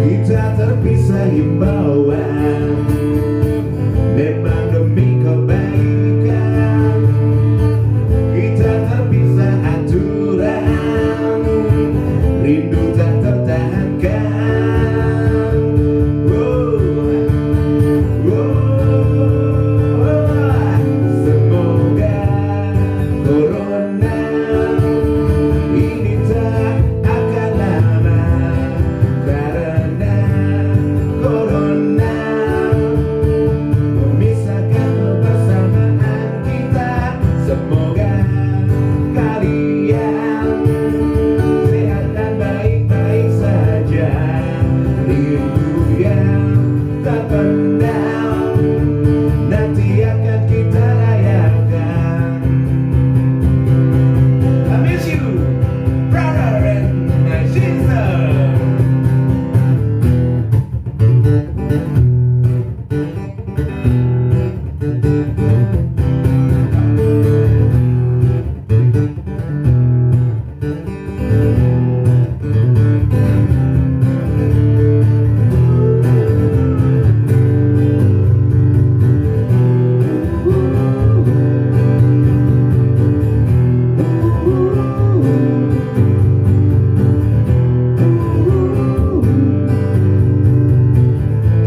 Kita terpisah himbauan, memang demi kebaikan. Kita terpisah aturan, rindu tak tertahankan. Semoga corona ini tak akan lama, karena corona memisahkan kebersamaan kita. Semoga kalian sehat dan baik-baik saja. Rindu yang terpendam nanti akan kita rayakan. I miss you, brother and my sister.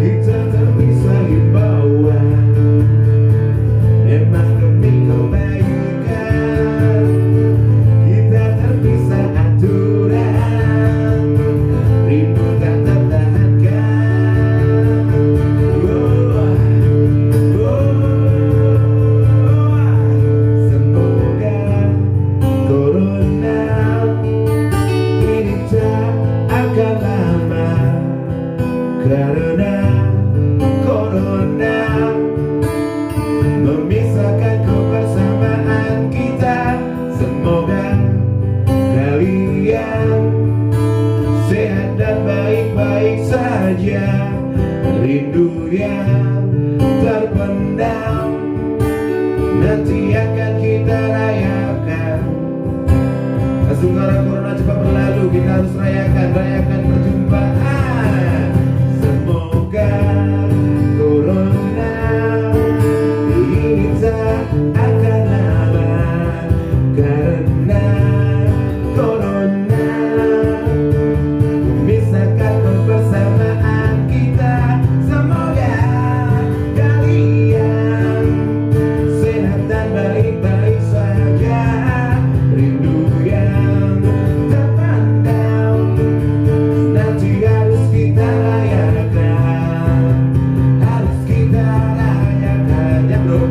Kita terpisah himbauan, memang demi kebaikan. Kita terpisah aturan, rindu tak tertahankan. Semoga corona ini tak akan lama, karena corona memisahkan kebersamaan kita. Semoga kalian sehat dan baik-baik saja. Rindu yang terpendam nanti akan kita rayakan. Semoga corona cepat berlalu, kita harus rayakan perjumpaan. Semoga corona ini tak akan lama, karena corona memisahkan kebersamaan kita. Semoga kalian sehat dan baik-baik saja. Rindu yang terpendam nanti harus kita rayakan. Harus kita rayakan, ya bro.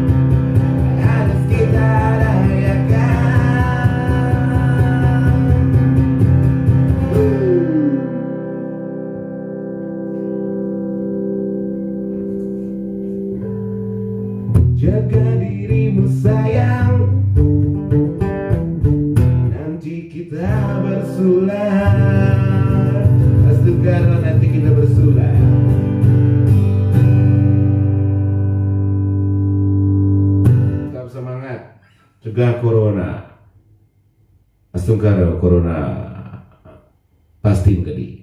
Harus kita rayakan. Jaga dirimu sayang, nanti kita bersulah. Astaga, nanti kita bersulah. Tetap semangat, cegah corona. Astungkara corona pasti menjadi.